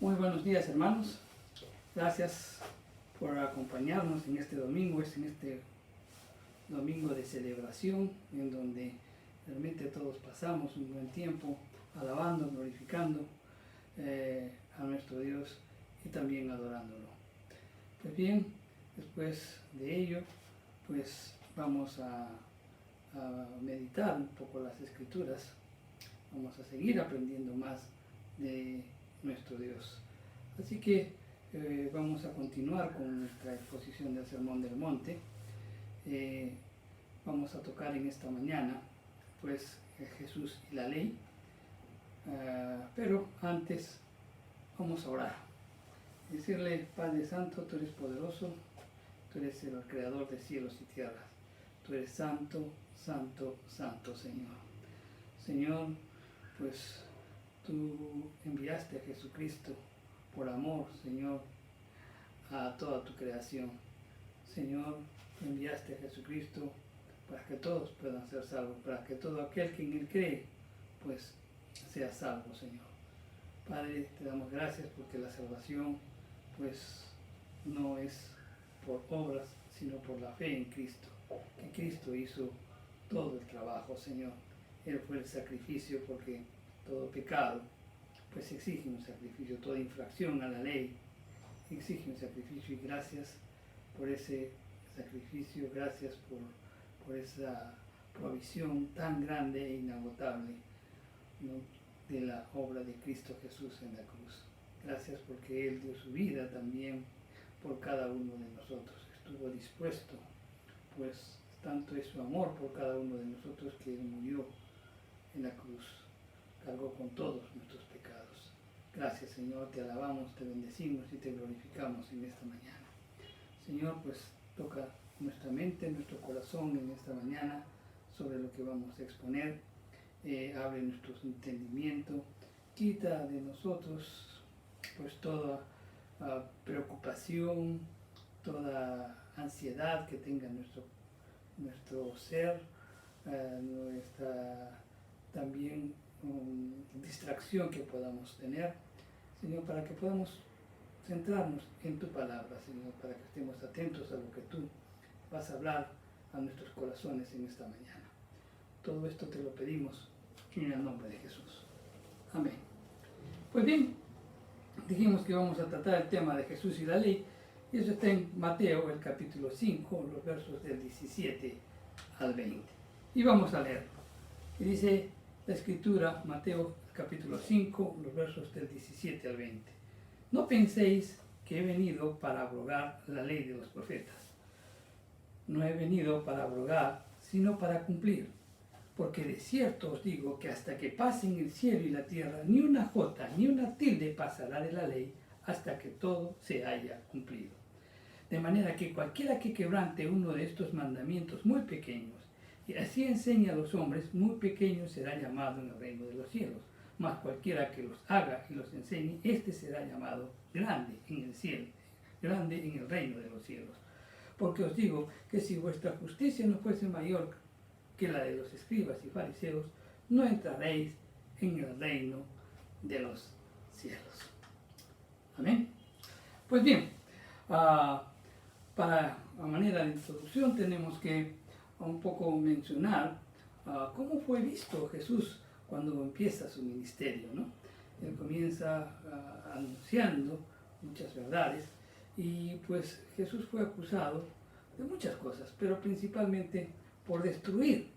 Muy buenos días, hermanos. Gracias por acompañarnos en este domingo, en este domingo de celebración, en donde realmente todos pasamos un buen tiempo alabando, glorificando a nuestro Dios y también adorándolo. Pues bien, después de ello, pues vamos a meditar un poco las Escrituras. Vamos a seguir aprendiendo más de nuestro Dios. Así que vamos a continuar con nuestra exposición del Sermón del Monte. Vamos a tocar en esta mañana, pues, Jesús y la ley. Pero antes vamos a orar. Decirle: Padre Santo, tú eres poderoso, tú eres el creador de cielos y tierras. Tú eres santo, santo, santo, Señor. Señor, pues tú enviaste a Jesucristo por amor, Señor, a toda tu creación. Señor, enviaste a Jesucristo para que todos puedan ser salvos, para que todo aquel que en Él cree, pues, sea salvo, Señor. Padre, te damos gracias porque la salvación, pues, no es por obras, sino por la fe en Cristo. Que Cristo hizo todo el trabajo, Señor. Él fue el sacrificio, porque todo pecado pues exige un sacrificio, toda infracción a la ley exige un sacrificio, y gracias por ese sacrificio, gracias por esa provisión tan grande e inagotable, ¿no?, de la obra de Cristo Jesús en la cruz. Gracias porque Él dio su vida también por cada uno de nosotros, estuvo dispuesto, pues tanto es su amor por cada uno de nosotros que Él murió en la cruz, cargó con todos nuestros pecados. Gracias, Señor, te alabamos, te bendecimos y te glorificamos en esta mañana. Señor, pues toca nuestra mente, nuestro corazón en esta mañana sobre lo que vamos a exponer. Abre nuestro entendimiento, quita de nosotros pues toda preocupación, toda ansiedad que tenga nuestro ser, nuestra también distracción que podamos tener, Señor, para que podamos centrarnos en tu palabra, Señor, para que estemos atentos a lo que tú vas a hablar a nuestros corazones en esta mañana. Todo esto te lo pedimos en el nombre de Jesús. Amén. Pues bien, dijimos que vamos a tratar el tema de Jesús y la ley, y eso está en Mateo, el capítulo 5, los versos del 17 al 20. Y vamos a leerlo. Y dice la Escritura, Mateo capítulo 5, los versos del 17 al 20. No penséis que he venido para abrogar la ley de los profetas. No he venido para abrogar, sino para cumplir. Porque de cierto os digo que hasta que pasen el cielo y la tierra, ni una jota ni una tilde pasará de la ley hasta que todo se haya cumplido. De manera que cualquiera que quebrante uno de estos mandamientos muy pequeños, y así enseña a los hombres, muy pequeño será llamado en el reino de los cielos. Mas cualquiera que los haga y los enseñe, éste será llamado grande en el cielo, grande en el reino de los cielos. Porque os digo que si vuestra justicia no fuese mayor que la de los escribas y fariseos, no entraréis en el reino de los cielos. Amén. Pues bien, para a manera de introducción tenemos que un poco mencionar cómo fue visto Jesús cuando empieza su ministerio, ¿no? Él comienza anunciando muchas verdades, y pues Jesús fue acusado de muchas cosas, pero principalmente por destruir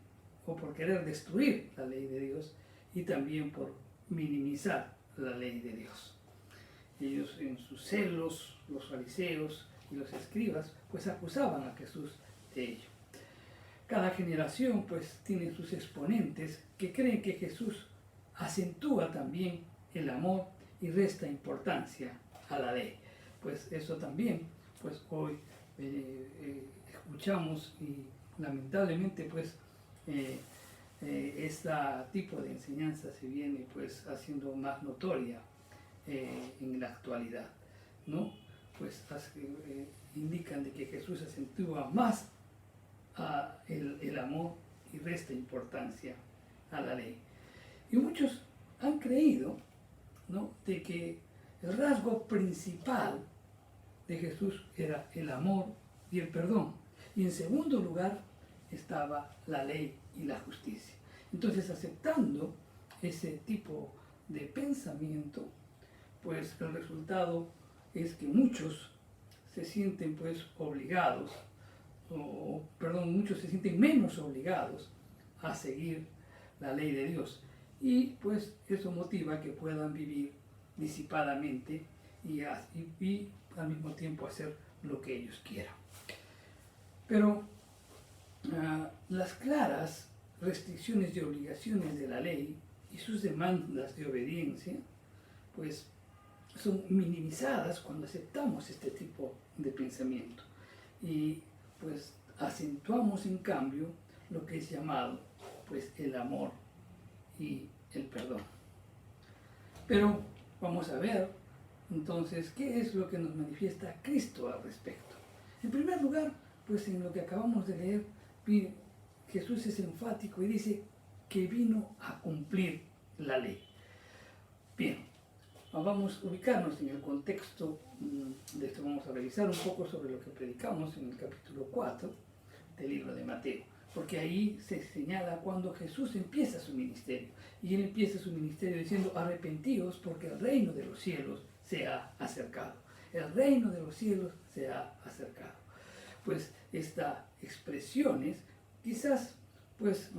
o por querer destruir la ley de Dios, y también por minimizar la ley de Dios. Ellos, en sus celos, los fariseos y los escribas, pues acusaban a Jesús de ello. Cada generación pues tiene sus exponentes que creen que Jesús acentúa también el amor y resta importancia a la ley. Pues eso también, pues hoy escuchamos, y lamentablemente pues este tipo de enseñanza se viene pues haciendo más notoria en la actualidad, ¿no? Pues indican de que Jesús acentúa más el amor y resta importancia a la ley. Y muchos han creído, ¿no?, de que el rasgo principal de Jesús era el amor y el perdón. Y en segundo lugar estaba la ley y la justicia. Entonces, aceptando ese tipo de pensamiento, pues el resultado es que muchos se sienten pues obligados, muchos se sienten menos obligados a seguir la ley de Dios. Y pues eso motiva que puedan vivir disipadamente y al mismo tiempo hacer lo que ellos quieran. Pero las claras restricciones y obligaciones de la ley y sus demandas de obediencia, pues son minimizadas cuando aceptamos este tipo de pensamiento. Y pues acentuamos en cambio lo que es llamado pues el amor y el perdón. Pero vamos a ver entonces qué es lo que nos manifiesta Cristo al respecto. En primer lugar, pues en lo que acabamos de leer, Jesús es enfático y dice que vino a cumplir la ley. Bien, vamos a ubicarnos en el contexto de esto. Vamos a revisar un poco sobre lo que predicamos en el capítulo 4 del libro de Mateo, porque ahí se señala cuando Jesús empieza su ministerio. Y él empieza su ministerio diciendo: arrepentíos porque el reino de los cielos se ha acercado. El reino de los cielos se ha acercado. Pues estas expresiones quizás pues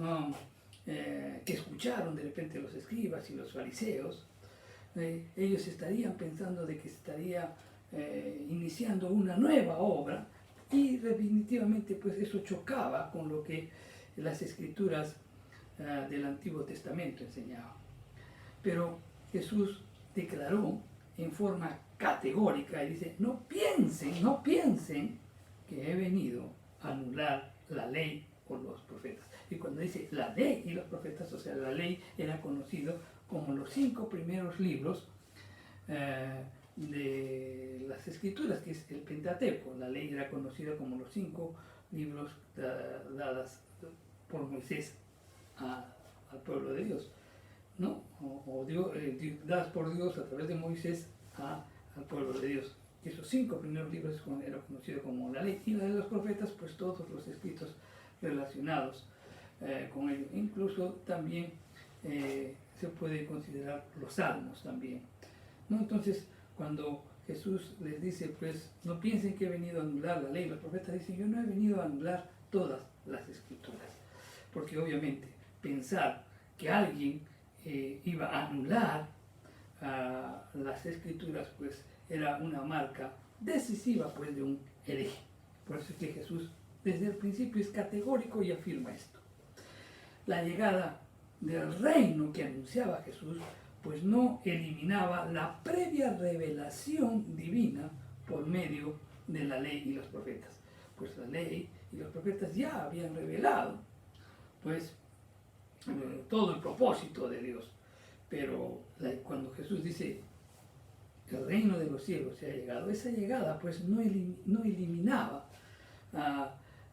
que escucharon de repente los escribas y los fariseos, ellos estarían pensando de que estaría iniciando una nueva obra, y definitivamente pues eso chocaba con lo que las escrituras del Antiguo Testamento enseñaban. Pero Jesús declaró en forma categórica y dice: no piensen que he venido a anular la ley o los profetas. Y cuando dice la ley y los profetas, o sea, la ley era conocido como los 5 primeros libros de las Escrituras, que es el Pentateuco. La ley era conocida como los 5 libros dadas por Moisés al pueblo de Dios, ¿no? Dadas por Dios a través de Moisés al pueblo de Dios. Esos 5 primeros libros eran conocidos como la ley, y la de los profetas, pues todos los escritos relacionados con ello. Incluso también se puede considerar los salmos también, ¿no? Entonces, cuando Jesús les dice, pues no piensen que he venido a anular la ley, los profetas dicen: yo no he venido a anular todas las escrituras, porque obviamente pensar que alguien iba a anular las escrituras, pues era una marca decisiva pues de un hereje. Por eso es que Jesús desde el principio es categórico y afirma esto. La llegada del reino que anunciaba Jesús pues no eliminaba la previa revelación divina por medio de la ley y los profetas. Pues la ley y los profetas ya habían revelado pues todo el propósito de Dios. Pero cuando Jesús dice: el reino de los cielos se ha llegado, esa llegada pues no eliminaba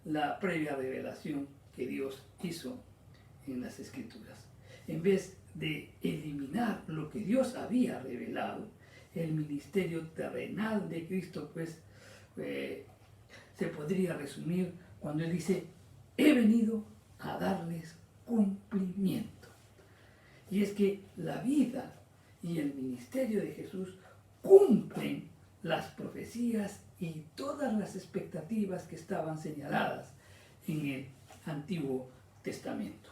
la previa revelación que Dios hizo en las Escrituras. En vez de eliminar lo que Dios había revelado, el ministerio terrenal de Cristo pues se podría resumir cuando Él dice: he venido a darles cumplimiento. Y es que la vida y el ministerio de Jesús cumplen las profecías y todas las expectativas que estaban señaladas en el Antiguo Testamento.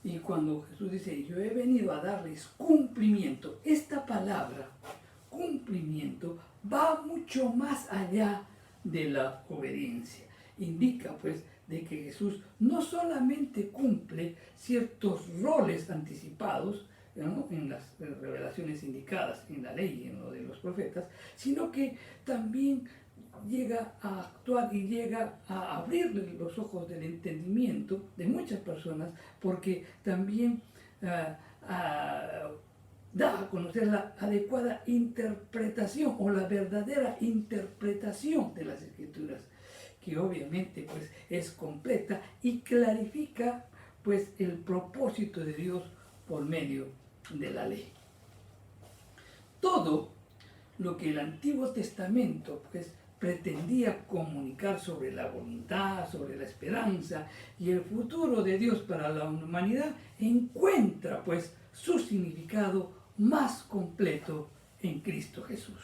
Y cuando Jesús dice: yo he venido a darles cumplimiento, esta palabra cumplimiento va mucho más allá de la obediencia. Indica pues de que Jesús no solamente cumple ciertos roles anticipados, ¿no?, en las revelaciones indicadas en la ley y en lo de los profetas, sino que también llega a actuar y llega a abrir los ojos del entendimiento de muchas personas, porque también da a conocer la adecuada interpretación o la verdadera interpretación de las Escrituras, que obviamente pues es completa y clarifica pues el propósito de Dios por medio de la ley. todo lo que el Antiguo Testamento pues pretendía comunicar sobre la voluntad, sobre la esperanza y el futuro de Dios para la humanidad, encuentra pues su significado más completo en Cristo Jesús.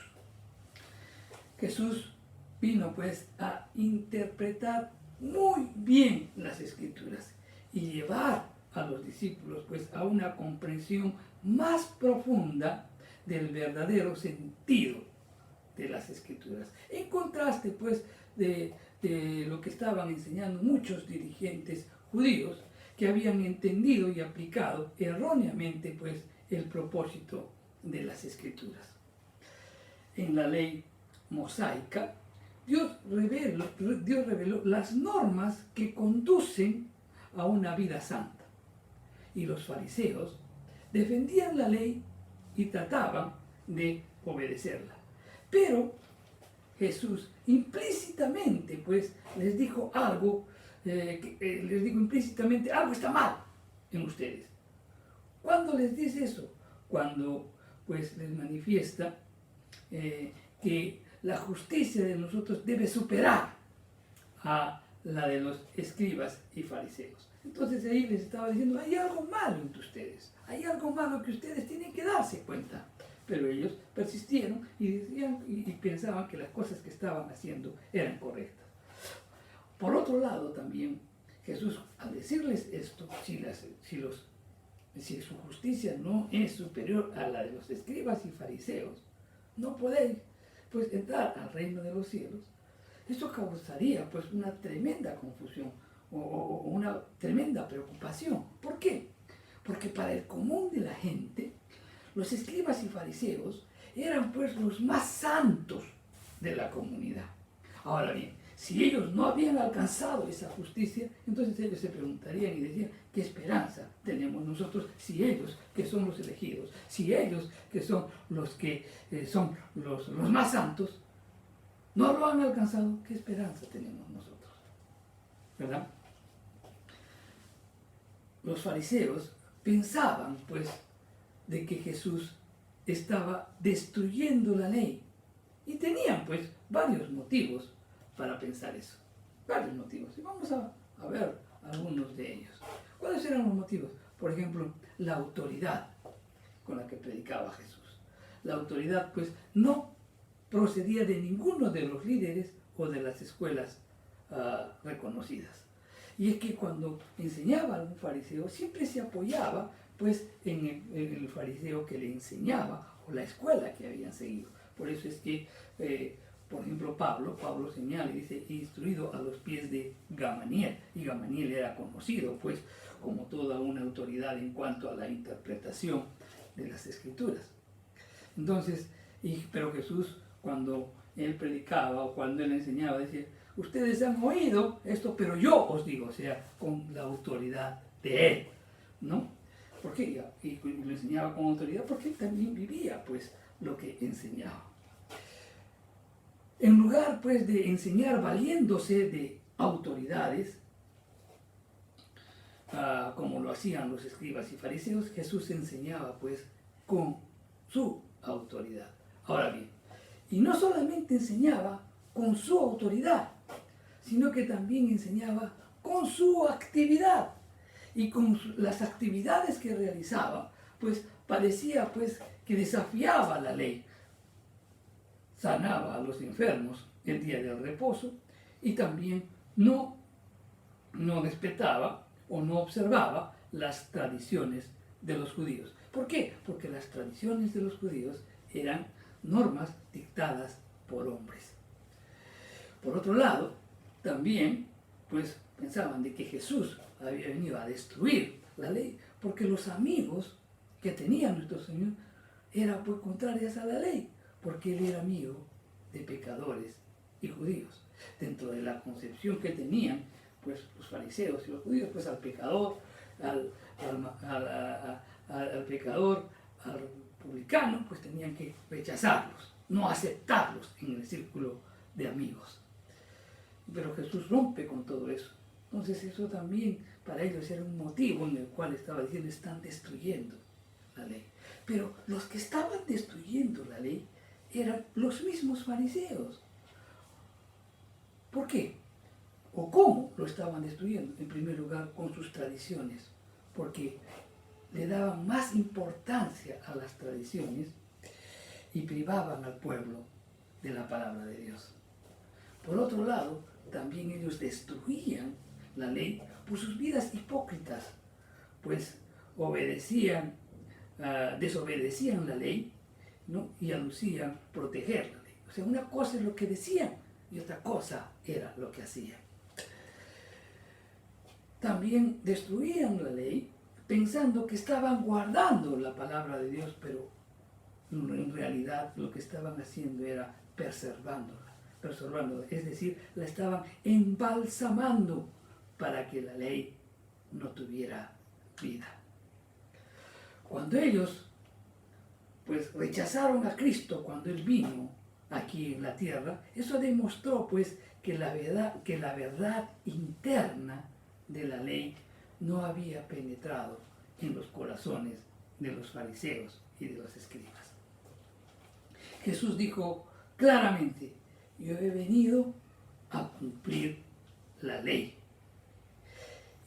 Jesús vino pues a interpretar muy bien las Escrituras y llevar a los discípulos pues a una comprensión más profunda del verdadero sentido de las Escrituras. En contraste pues de lo que estaban enseñando muchos dirigentes judíos que habían entendido y aplicado erróneamente pues el propósito de las Escrituras. En la ley mosaica, Dios reveló las normas que conducen a una vida santa. Y los fariseos defendían la ley y trataban de obedecerla. Pero Jesús implícitamente pues les dijo algo, implícitamente algo está mal en ustedes. ¿Cuándo les dice eso? Cuando pues les manifiesta que la justicia de nosotros debe superar a la de los escribas y fariseos. Entonces ahí les estaba diciendo, hay algo malo entre ustedes, hay algo malo que ustedes tienen que darse cuenta. Pero ellos persistieron y decían y pensaban que las cosas que estaban haciendo eran correctas. Por otro lado también, Jesús al decirles esto, si su justicia no es superior a la de los escribas y fariseos, no podéis pues entrar al reino de los cielos. Esto causaría pues una tremenda confusión o una tremenda preocupación. ¿Por qué? Porque para el común de la gente, los escribas y fariseos eran pues los más santos de la comunidad. Ahora bien, si ellos no habían alcanzado esa justicia, entonces ellos se preguntarían y decían, ¿qué esperanza tenemos nosotros si ellos que son los elegidos, si ellos que son los que son los más santos, no lo han alcanzado? ¿Qué esperanza tenemos nosotros? ¿Verdad? Los fariseos pensaban pues de que Jesús estaba destruyendo la ley y tenían pues varios motivos para pensar eso, varios motivos, y vamos a ver algunos de ellos. ¿Cuáles eran los motivos? Por ejemplo, la autoridad con la que predicaba Jesús. La autoridad pues no procedía de ninguno de los líderes o de las escuelas reconocidas. Y es que cuando enseñaba a algún fariseo siempre se apoyaba pues en el fariseo que le enseñaba o la escuela que habían seguido. Por eso es que, por ejemplo, Pablo señala y dice, instruido a los pies de Gamaliel. Y Gamaliel era conocido pues como toda una autoridad en cuanto a la interpretación de las Escrituras. Entonces, pero Jesús cuando él predicaba o cuando él enseñaba decía, ustedes han oído esto, pero yo os digo, o sea, con la autoridad de él, ¿no? ¿Por qué? Y lo enseñaba con autoridad porque él también vivía pues lo que enseñaba. En lugar pues de enseñar valiéndose de autoridades, como lo hacían los escribas y fariseos, Jesús enseñaba pues con su autoridad. Ahora bien, y no solamente enseñaba con su autoridad, sino que también enseñaba con su actividad. Y con las actividades que realizaba, pues parecía pues que desafiaba la ley. Sanaba a los enfermos el día del reposo y también no respetaba o no observaba las tradiciones de los judíos. ¿Por qué? Porque las tradiciones de los judíos eran normas dictadas por hombres. Por otro lado, también pues pensaban de que Jesús había venido a destruir la ley, porque los amigos que tenía nuestro Señor eran pues contrarias a la ley, porque Él era amigo de pecadores y judíos. Dentro de la concepción que tenían pues los fariseos y los judíos, pues al pecador, al pecador, al publicano, pues tenían que rechazarlos, no aceptarlos en el círculo de amigos. Pero Jesús rompe con todo eso. Entonces eso también para ellos era un motivo en el cual estaba diciendo, están destruyendo la ley. Pero los que estaban destruyendo la ley eran los mismos fariseos. ¿Por qué? ¿O cómo lo estaban destruyendo? En primer lugar, con sus tradiciones, porque le daban más importancia a las tradiciones y privaban al pueblo de la palabra de Dios. Por otro lado, también ellos destruían la ley por sus vidas hipócritas, pues desobedecían la ley, ¿no? Y aducían proteger la ley. O sea, una cosa es lo que decían y otra cosa era lo que hacían. También destruían la ley pensando que estaban guardando la palabra de Dios, pero en realidad lo que estaban haciendo era preservándola, es decir, la estaban embalsamando para que la ley no tuviera vida. Cuando ellos pues rechazaron a Cristo cuando Él vino aquí en la tierra, eso demostró pues que la verdad interna de la ley no había penetrado en los corazones de los fariseos y de los escribas. Jesús dijo claramente: yo he venido a cumplir la ley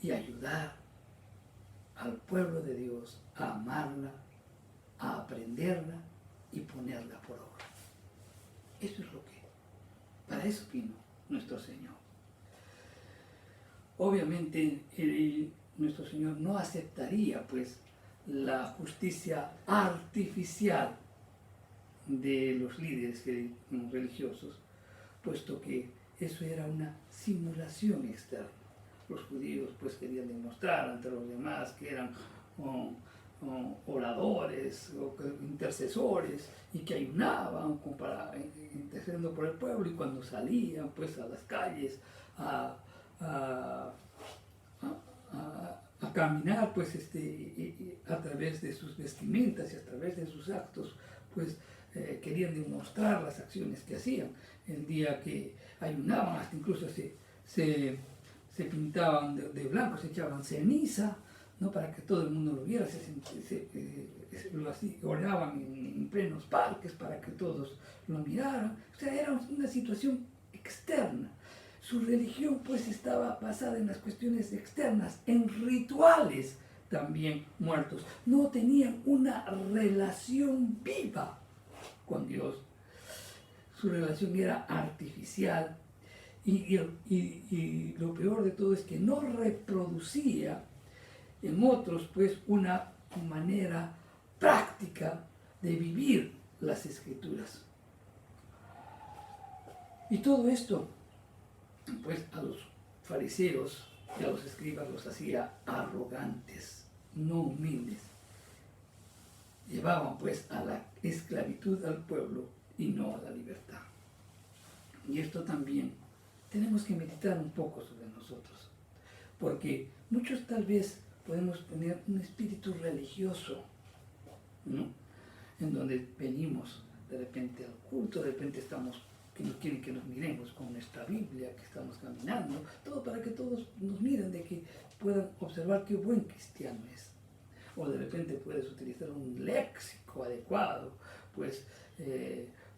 y ayudar al pueblo de Dios a amarla, a aprenderla y ponerla por obra. Eso es lo que, para eso vino nuestro Señor. Obviamente nuestro Señor no aceptaría pues la justicia artificial de los líderes religiosos, puesto que eso era una simulación externa. Los judíos pues querían demostrar ante los demás que eran oradores o intercesores y que ayunaban intercediendo por el pueblo, y cuando salían pues a las calles a caminar pues a través de sus vestimentas y a través de sus actos pues querían demostrar las acciones que hacían. El día que ayunaban hasta incluso se pintaban de blanco, se echaban ceniza, ¿no? Para que todo el mundo lo viera, oraban en plenos parques para que todos lo miraran. O sea, era una situación externa. Su religión pues estaba basada en las cuestiones externas, en rituales también muertos. No tenían una relación viva con Dios. Su relación era artificial y lo peor de todo es que no reproducía en otros pues una manera práctica de vivir las Escrituras. Y todo esto pues a los fariseos y a los escribas los hacía arrogantes, no humildes. Llevaban pues a la esclavitud al pueblo y no a la libertad. Y esto también tenemos que meditar un poco sobre nosotros, porque muchos tal vez podemos tener un espíritu religioso, ¿no? En donde venimos de repente al culto, de repente que nos quieren que nos miremos con nuestra Biblia, que estamos caminando, todo para que todos nos miren, de que puedan observar qué buen cristiano es. O de repente puedes utilizar un léxico adecuado, pues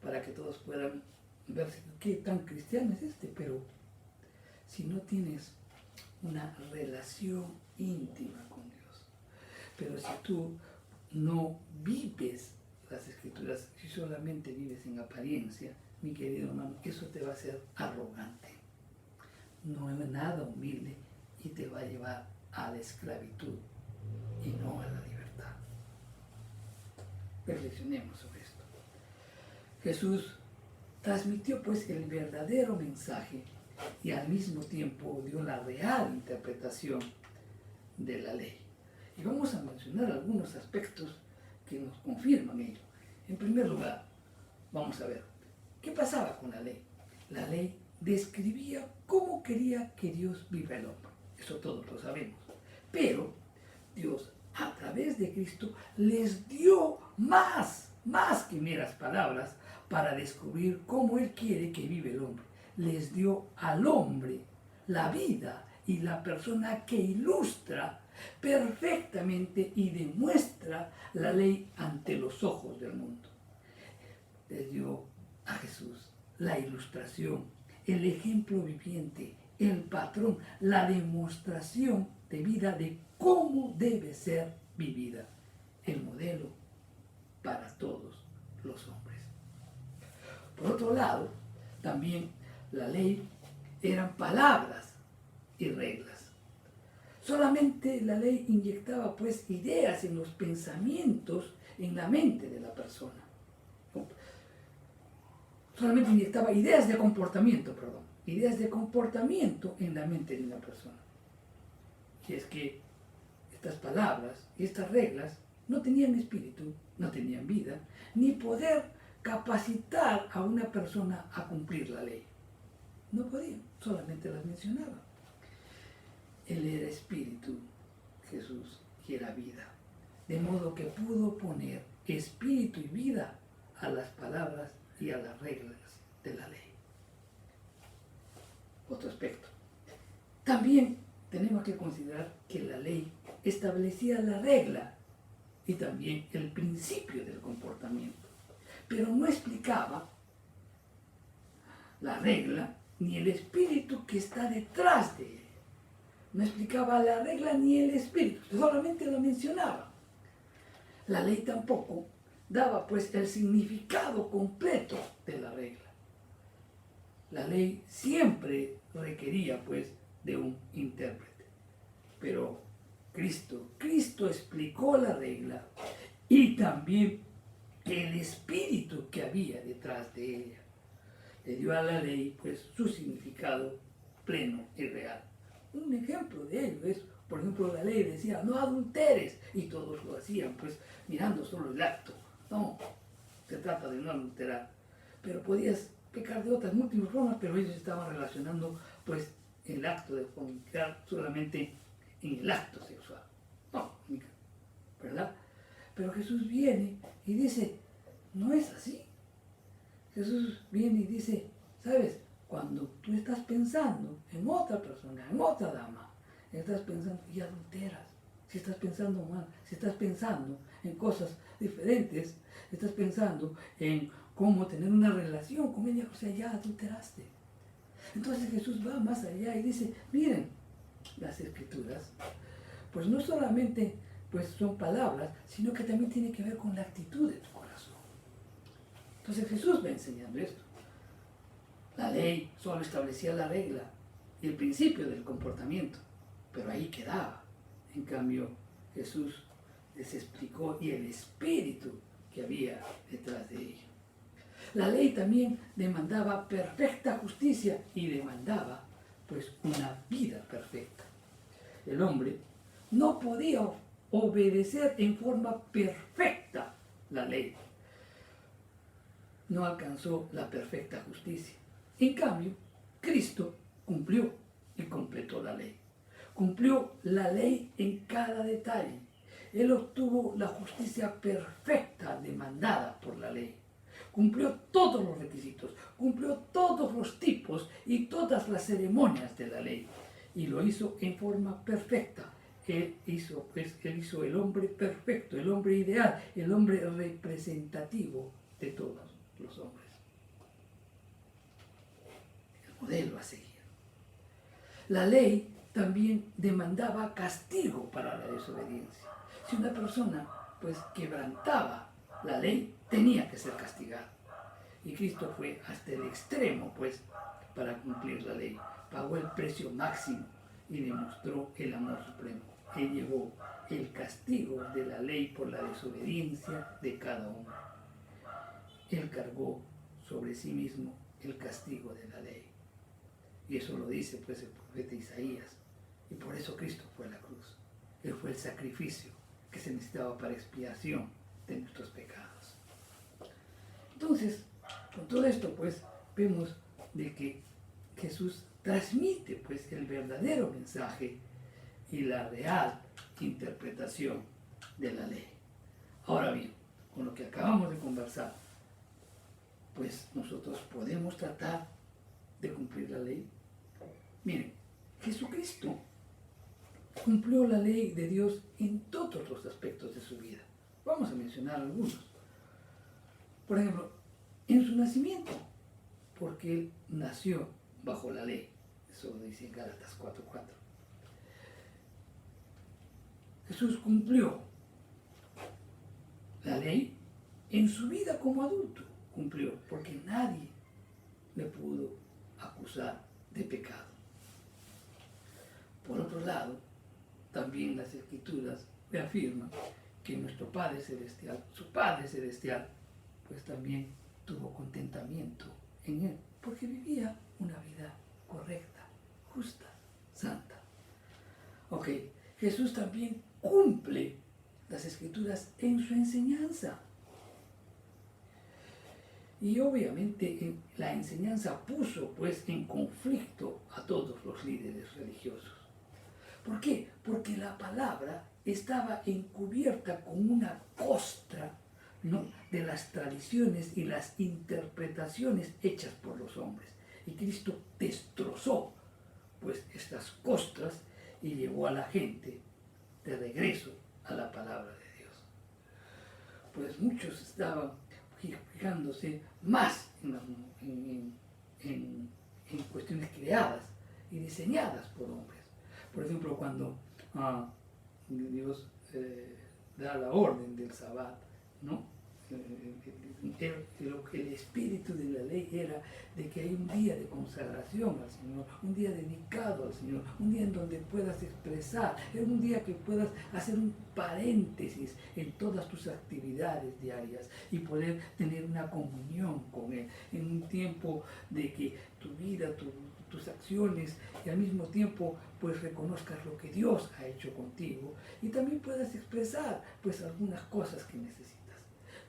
para que todos puedan ver qué tan cristiano es pero si no tienes una relación íntima con Dios, pero si tú no vives las Escrituras, si solamente vives en apariencia, mi querido hermano, eso te va a hacer arrogante, no es nada humilde y te va a llevar a la esclavitud y no a la libertad. Reflexionemos sobre esto. Jesús transmitió pues el verdadero mensaje y al mismo tiempo dio la real interpretación de la ley. Y vamos a mencionar algunos aspectos que nos confirman ello. En primer lugar, vamos a ver, ¿qué pasaba con la ley? La ley describía cómo quería que Dios viva el hombre. Eso todos lo sabemos. Pero Dios, a través de Cristo, les dio más que meras palabras para descubrir cómo Él quiere que vive el hombre. Les dio al hombre la vida y la persona que ilustra perfectamente y demuestra la ley ante los ojos del mundo. Les dio a Jesús la ilustración, el ejemplo viviente, el patrón, la demostración de vida de cómo debe ser vivida, el modelo para todos los hombres. Por otro lado, también la ley eran palabras y reglas. Solamente la ley inyectaba pues ideas en los pensamientos, en la mente de la persona. Solamente inyectaba ideas de comportamiento en la mente de una persona. Y es que estas palabras y estas reglas no tenían espíritu, no tenían vida, ni poder capacitar a una persona a cumplir la ley. No podían, solamente las mencionaba. Él era espíritu, Jesús, y era vida. De modo que pudo poner espíritu y vida a las palabras y a las reglas de la ley. Otro aspecto. También tenemos que considerar que la ley establecía la regla y también el principio del comportamiento, pero no explicaba la regla ni el espíritu que está detrás de él. No explicaba la regla ni el espíritu, solamente lo mencionaba. La ley tampoco daba pues el significado completo de la regla. La ley siempre requería pues de un intérprete. Pero Cristo explicó la regla y también el espíritu que había detrás de ella. Le dio a la ley pues su significado pleno y real. Un ejemplo de ello es, por ejemplo, la ley decía no adulteres y todos lo hacían pues mirando solo el acto. No, se trata de no adulterar, pero podías pecar de otras múltiples formas, pero ellos estaban relacionando pues el acto de fornicar solamente en el acto sexual. No, ¿verdad? Pero Jesús viene y dice, no es así. Jesús viene y dice, ¿sabes? Cuando tú estás pensando en otra persona, en otra dama, estás pensando y adulteras. Si estás pensando mal, si estás pensando en cosas diferentes, estás pensando en cómo tener una relación con ella, o sea, ya adulteraste. Entonces Jesús va más allá y dice, miren, las escrituras, pues no solamente pues son palabras, sino que también tiene que ver con la actitud de tu corazón. Entonces Jesús va enseñando esto. La ley solo establecía la regla y el principio del comportamiento, pero ahí quedaba. En cambio, Jesús les explicó y el espíritu que había detrás de ello. La ley también demandaba perfecta justicia y demandaba pues una vida perfecta. El hombre no podía obedecer en forma perfecta la ley. No alcanzó la perfecta justicia. En cambio, Cristo cumplió y completó la ley. Cumplió la ley en cada detalle. Él obtuvo la justicia perfecta demandada por la ley. Cumplió todos los requisitos, cumplió todos los tipos y todas las ceremonias de la ley. Y lo hizo en forma perfecta. Él hizo el hombre perfecto, el hombre ideal, el hombre representativo de todos los hombres. El modelo a seguir. La ley también demandaba castigo para la desobediencia. Si una persona pues quebrantaba la ley, tenía que ser castigado. Y Cristo fue hasta el extremo pues para cumplir la ley. Pagó el precio máximo y demostró el amor supremo. Él llevó el castigo de la ley por la desobediencia de cada hombre. Él cargó sobre sí mismo el castigo de la ley. Y eso lo dice pues el profeta Isaías. Y por eso Cristo fue a la cruz. Él fue el sacrificio que se necesitaba para expiación de nuestros pecados. Entonces, con todo esto pues vemos de que Jesús transmite pues el verdadero mensaje y la real interpretación de la ley. Ahora bien, con lo que acabamos de conversar, pues nosotros podemos tratar de cumplir la ley. Miren, Jesucristo cumplió la ley de Dios en todos los aspectos de su vida. Vamos a mencionar algunos. Por ejemplo, en su nacimiento, porque él nació bajo la ley. Eso lo dice en Gálatas 4:4. Jesús cumplió la ley en su vida como adulto. Cumplió, porque nadie le pudo acusar de pecado. Por otro lado, también las Escrituras reafirman que nuestro Padre Celestial, su Padre Celestial, pues también tuvo contentamiento en él, porque vivía una vida correcta, justa, santa. Ok, Jesús también cumple las Escrituras en su enseñanza. Y obviamente la enseñanza puso pues en conflicto a todos los líderes religiosos. ¿Por qué? Porque la palabra estaba encubierta con una costra, ¿no?, de las tradiciones y las interpretaciones hechas por los hombres. Y Cristo destrozó pues estas costras y llevó a la gente de regreso a la palabra de Dios. Pues muchos estaban fijándose más en cuestiones creadas y diseñadas por hombres. Por ejemplo, cuando Dios da la orden del Sabbat, ¿no? El espíritu de la ley era de que hay un día de consagración al Señor, un día dedicado al Señor, un día en donde puedas expresar, es un día que puedas hacer un paréntesis en todas tus actividades diarias y poder tener una comunión con Él, en un tiempo de que tu vida, tus acciones y al mismo tiempo pues reconozcas lo que Dios ha hecho contigo y también puedas expresar pues algunas cosas que necesitas.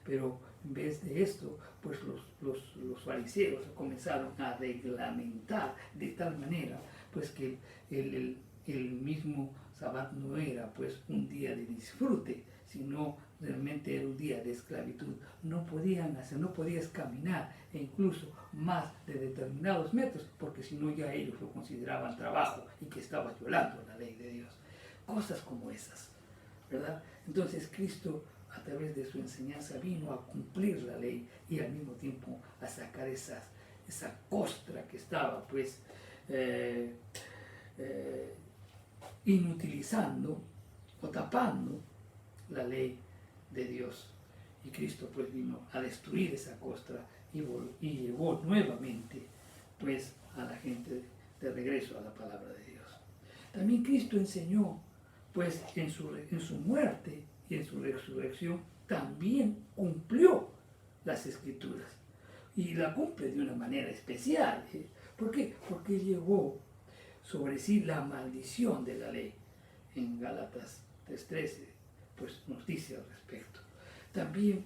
Pero en vez de esto, pues los fariseos comenzaron a reglamentar de tal manera pues que el mismo Sabbat no era pues un día de disfrute, sino realmente era un día de esclavitud. No podías caminar e incluso más de determinados metros, porque si no ya ellos lo consideraban trabajo y que estabas violando la ley de Dios. Cosas como esas, ¿verdad? Entonces Cristo, a través de su enseñanza, vino a cumplir la ley y al mismo tiempo a sacar esa costra que estaba pues inutilizando o tapando la ley de Dios. Y Cristo pues vino a destruir esa costra y llevó nuevamente pues a la gente de regreso a la palabra de Dios. También Cristo enseñó pues en su muerte y en su resurrección también cumplió las Escrituras y la cumple de una manera especial. ¿Por qué? Porque llevó sobre sí la maldición de la ley. En Gálatas 3:13 pues nos dice al respecto. También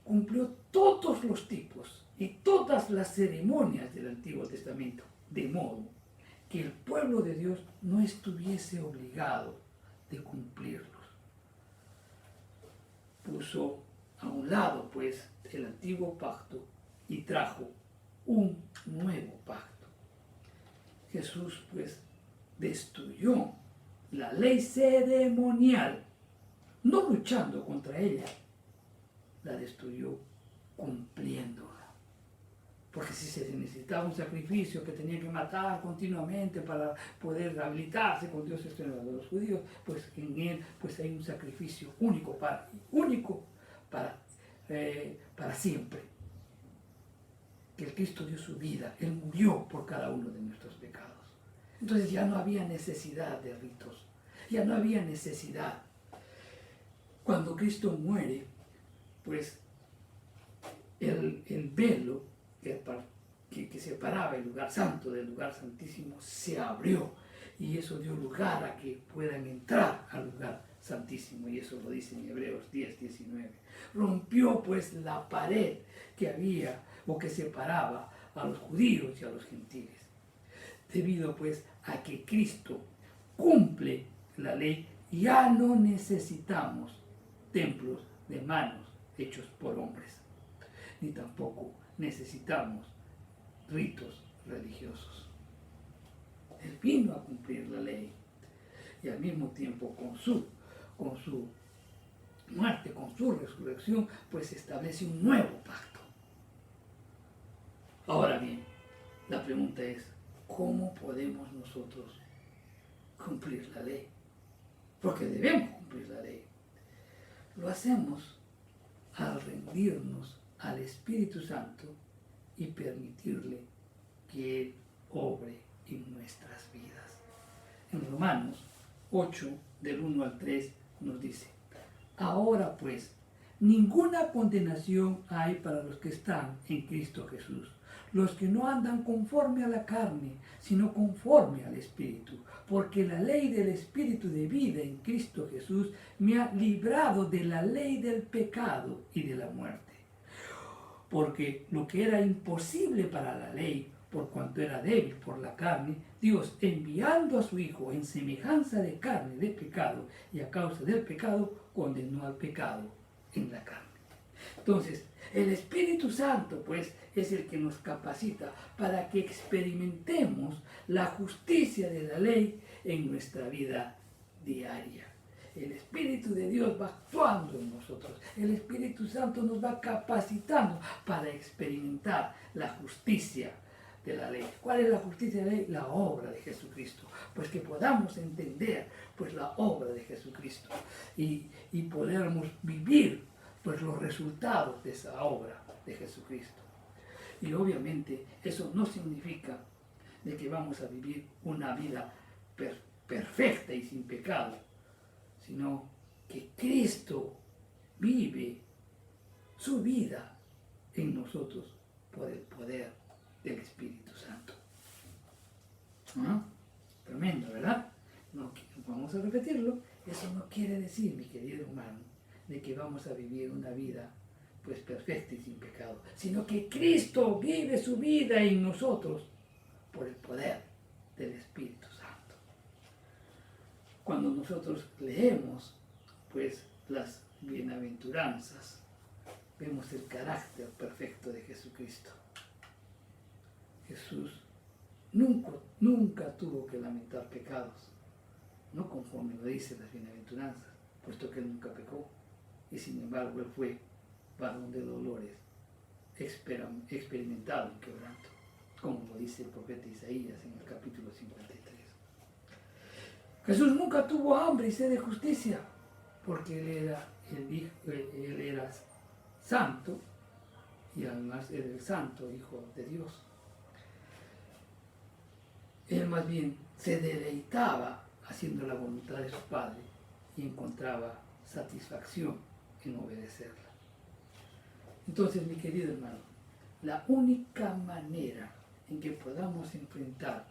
cumplió todos los tipos y todas las ceremonias del Antiguo Testamento, de modo que el pueblo de Dios no estuviese obligado de cumplirlos. Puso a un lado pues el antiguo pacto y trajo un nuevo pacto. Jesús pues destruyó la ley ceremonial, no luchando contra ella, la destruyó cumpliéndola. Porque si se necesitaba un sacrificio que tenía que matar continuamente para poder rehabilitarse con Dios, esto era de los judíos, pues en él pues hay un sacrificio único para siempre. Que el Cristo dio su vida, Él murió por cada uno de nuestros pecados. Entonces ya no había necesidad de ritos, ya no había necesidad. Cuando Cristo muere, pues el velo que separaba el lugar santo del lugar santísimo se abrió y eso dio lugar a que puedan entrar al lugar santísimo, y eso lo dice en Hebreos 10:19. Rompió pues la pared que había o que separaba a los judíos y a los gentiles, debido pues a que Cristo cumple la ley. Ya no necesitamos templos de manos hechos por hombres, ni tampoco necesitamos ritos religiosos. Él vino a cumplir la ley y al mismo tiempo con su muerte, con su resurrección, pues establece un nuevo pacto. Ahora bien, la pregunta es, ¿cómo podemos nosotros cumplir la ley? Porque debemos cumplir la ley. Lo hacemos al rendirnos al Espíritu Santo y permitirle que Él obre en nuestras vidas. En Romanos 8, del 1 al 3, nos dice: ahora pues, ninguna condenación hay para los que están en Cristo Jesús, los que no andan conforme a la carne, sino conforme al Espíritu, porque la ley del Espíritu de vida en Cristo Jesús me ha librado de la ley del pecado y de la muerte. Porque lo que era imposible para la ley, por cuanto era débil por la carne, Dios, enviando a su Hijo en semejanza de carne de pecado, y a causa del pecado, condenó al pecado en la carne. Entonces, el Espíritu Santo, pues, es el que nos capacita para que experimentemos la justicia de la ley en nuestra vida diaria. El Espíritu de Dios va actuando en nosotros. El Espíritu Santo nos va capacitando para experimentar la justicia de la ley. ¿Cuál es la justicia de la ley? La obra de Jesucristo. Pues que podamos entender pues la obra de Jesucristo y podamos vivir pues los resultados de esa obra de Jesucristo. Y obviamente eso no significa de que vamos a vivir una vida perfecta y sin pecado, sino que Cristo vive su vida en nosotros por el poder del Espíritu Santo. ¿Ah? Tremendo, ¿verdad? No, vamos a repetirlo. Eso no quiere decir, mi querido hermano, de que vamos a vivir una vida pues perfecta y sin pecado, sino que Cristo vive su vida en nosotros por el poder del Espíritu Santo. Cuando nosotros leemos pues las bienaventuranzas, vemos el carácter perfecto de Jesucristo. Jesús nunca tuvo que lamentar pecados, no conforme lo dice las bienaventuranzas, puesto que Él nunca pecó, y sin embargo Él fue varón de dolores, experimentado en quebranto, como lo dice el profeta Isaías en el capítulo 53. Jesús nunca tuvo hambre y sed de justicia, porque Él era santo, y además era el santo Hijo de Dios. Él más bien se deleitaba haciendo la voluntad de su Padre y encontraba satisfacción en obedecerla. Entonces, mi querido hermano, la única manera en que podamos enfrentar,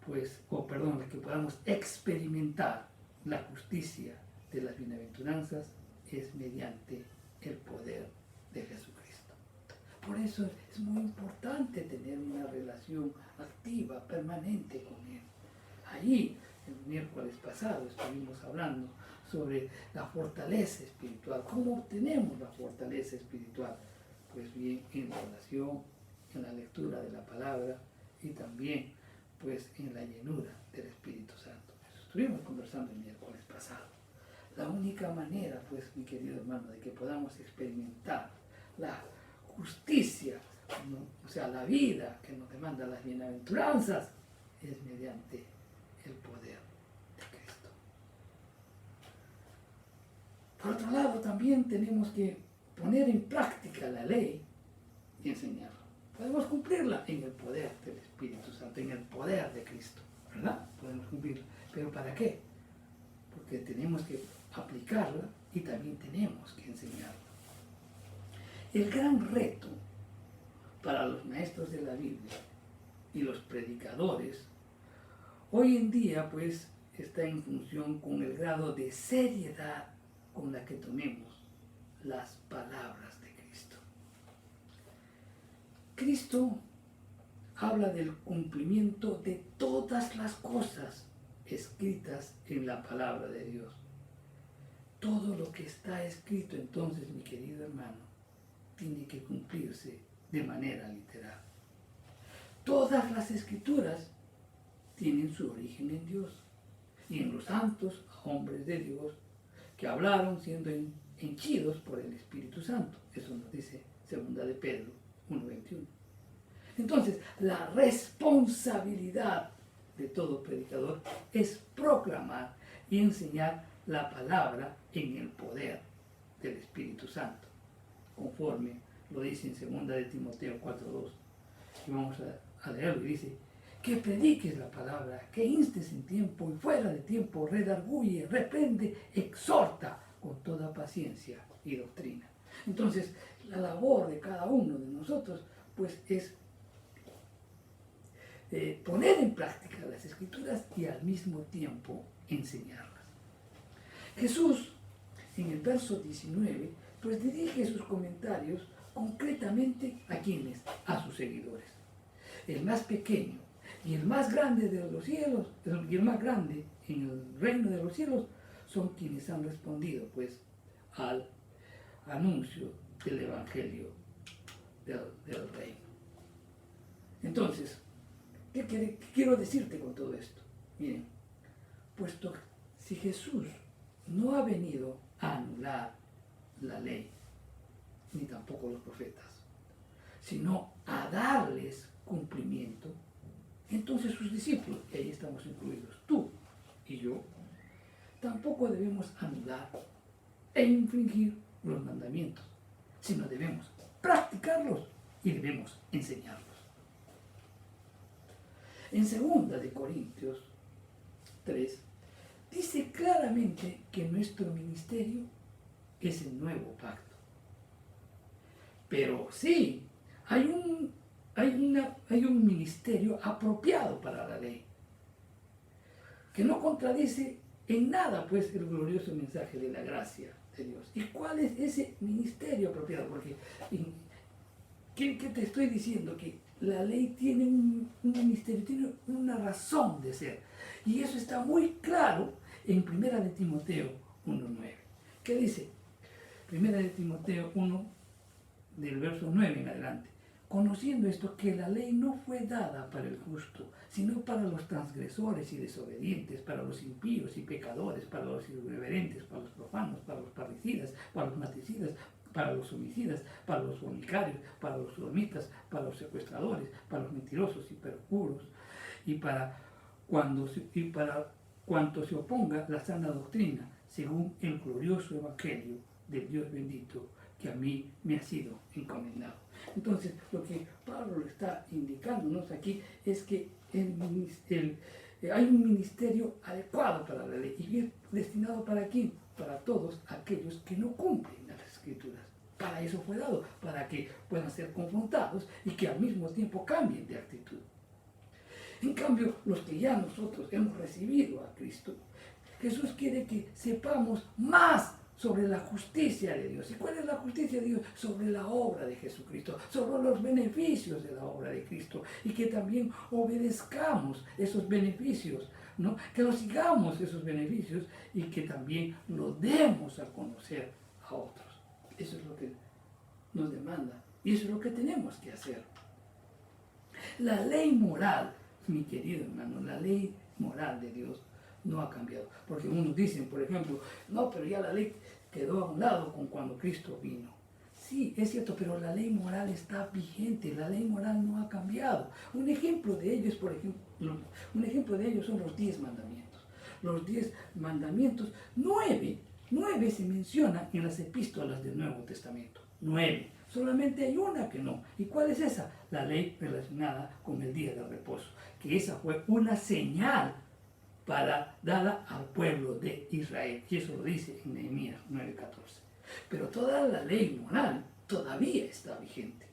que podamos experimentar la justicia de las bienaventuranzas es mediante el poder de Jesucristo. Por eso es muy importante tener una relación activa, permanente con Él. Allí, el miércoles pasado, estuvimos hablando sobre la fortaleza espiritual. ¿Cómo obtenemos la fortaleza espiritual? Pues bien, en la oración, en la lectura de la palabra y también pues en la llenura del Espíritu Santo. Eso estuvimos conversando el miércoles pasado. La única manera, pues, mi querido hermano, de que podamos experimentar la justicia, ¿no? O sea, la vida que nos demanda las bienaventuranzas, es mediante el poder de Cristo. Por otro lado, también tenemos que poner en práctica la ley y enseñarla. Podemos cumplirla en el poder del Espíritu Santo, en el poder de Cristo, ¿verdad? Podemos cumplirla. ¿Pero para qué? Porque tenemos que aplicarla y también tenemos que enseñarla. El gran reto para los maestros de la Biblia y los predicadores hoy en día pues está en función con el grado de seriedad con la que tomemos las palabras de Cristo. Cristo habla del cumplimiento de todas las cosas escritas en la palabra de Dios. Todo lo que está escrito entonces, mi querido hermano, tiene que cumplirse de manera literal. Todas las escrituras tienen su origen en Dios. y en los santos hombres de Dios que hablaron siendo henchidos por el Espíritu Santo. Eso nos dice 2 de Pedro 1:21. Entonces, la responsabilidad de todo predicador es proclamar y enseñar la palabra en el poder del Espíritu Santo, conforme lo dice en 2 de Timoteo 4:2. Y vamos a leerlo, y dice: que prediques la palabra, que instes en tiempo y fuera de tiempo, redarguye, reprende, exhorta con toda paciencia y doctrina. Entonces, la labor de cada uno de nosotros, pues, es poner en práctica las Escrituras y al mismo tiempo enseñarlas. Jesús, en el verso 19, pues dirige sus comentarios concretamente a quienes, a sus seguidores. El más pequeño y el más grande de los cielos, y el más grande en el reino de los cielos, son quienes han respondido, pues, al anuncio del Evangelio del reino. Entonces, ¿qué quiero decirte con todo esto? Miren, puesto si Jesús no ha venido a anular la ley, ni tampoco los profetas, sino a darles cumplimiento, entonces sus discípulos, y ahí estamos incluidos, tú y yo, tampoco debemos anular e infringir los mandamientos, sino debemos practicarlos y debemos enseñarlos. En 2 de Corintios 3 dice claramente que nuestro ministerio es el nuevo pacto. Pero sí, hay un ministerio apropiado para la ley, que no contradice en nada, pues, el glorioso mensaje de la gracia de Dios. ¿Y cuál es ese ministerio apropiado? Porque, ¿qué te estoy diciendo? Que la ley tiene un ministerio, tiene una razón de ser. Y eso está muy claro en 1 de Timoteo 1:9. ¿Qué dice? 1 de Timoteo 1, del verso 9 en adelante. Conociendo esto, que la ley no fue dada para el justo, sino para los transgresores y desobedientes, para los impíos y pecadores, para los irreverentes, para los profanos, para los parricidas, para los matricidas, para los homicidas, para los fornicarios, para los sodomitas, para los secuestradores, para los mentirosos y perjuros, y para cuanto se oponga la sana doctrina, según el glorioso evangelio del Dios bendito, que a mí me ha sido encomendado. Entonces, lo que Pablo le está indicándonos aquí es que hay un ministerio adecuado para la ley, y es destinado ¿para quién? Para todos aquellos que no cumplen las Escrituras. Para eso fue dado, para que puedan ser confrontados y que al mismo tiempo cambien de actitud. En cambio, los que ya nosotros hemos recibido a Cristo, Jesús quiere que sepamos más sobre la justicia de Dios. ¿Y cuál es la justicia de Dios? Sobre la obra de Jesucristo, sobre los beneficios de la obra de Cristo, y que también obedezcamos esos beneficios, ¿no? Que los sigamos esos beneficios y que también los demos a conocer a otros. Eso es lo que nos demanda y eso es lo que tenemos que hacer. La ley moral, mi querido hermano, la ley moral de Dios no ha cambiado. Porque unos dicen, por ejemplo, no, pero ya la ley quedó a un lado con cuando Cristo vino. Sí, es cierto, pero la ley moral está vigente, la ley moral no ha cambiado. Un ejemplo de ello es, por ejemplo, son los 10 mandamientos. Los 10 mandamientos, 9 se mencionan en las epístolas del Nuevo Testamento. 9. Solamente hay una que no. ¿Y cuál es esa? La ley relacionada con el día de reposo. Que esa fue una señal dada al pueblo de Israel. Y eso lo dice en Nehemías 9:14. Pero toda la ley moral todavía está vigente.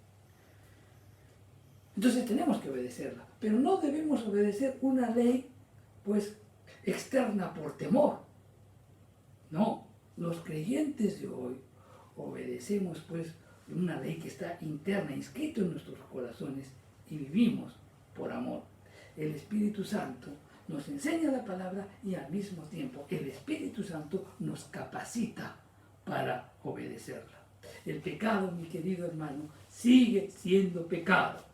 Entonces tenemos que obedecerla. Pero no debemos obedecer una ley, pues, externa por temor. No, los creyentes de hoy obedecemos, pues, una ley que está interna, inscrita en nuestros corazones, y vivimos por amor. El Espíritu Santo nos enseña la palabra y al mismo tiempo el Espíritu Santo nos capacita para obedecerla. El pecado, mi querido hermano, sigue siendo pecado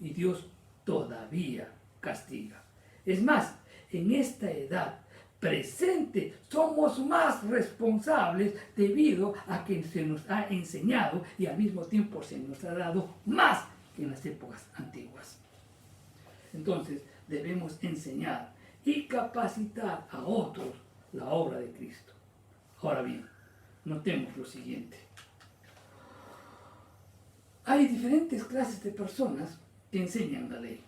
y Dios todavía castiga. Es más, en esta edad presente somos más responsables debido a que se nos ha enseñado y al mismo tiempo se nos ha dado más que en las épocas antiguas. Entonces debemos enseñar y capacitar a otros la obra de Cristo. Ahora bien, notemos lo siguiente. Hay diferentes clases de personas que enseñan la ley.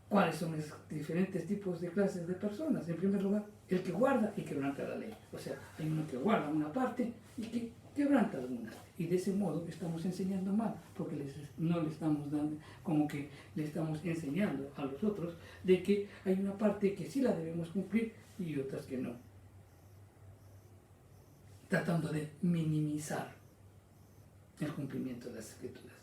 ¿Cuáles son esos diferentes tipos de clases de personas? En primer lugar, el que guarda y quebranta la ley. O sea, hay uno que guarda una parte y que quebranta algunas. Y de ese modo estamos enseñando mal, porque no le estamos dando, como que le estamos enseñando a los otros de que hay una parte que sí la debemos cumplir y otras que no. Tratando de minimizar el cumplimiento de las Escrituras.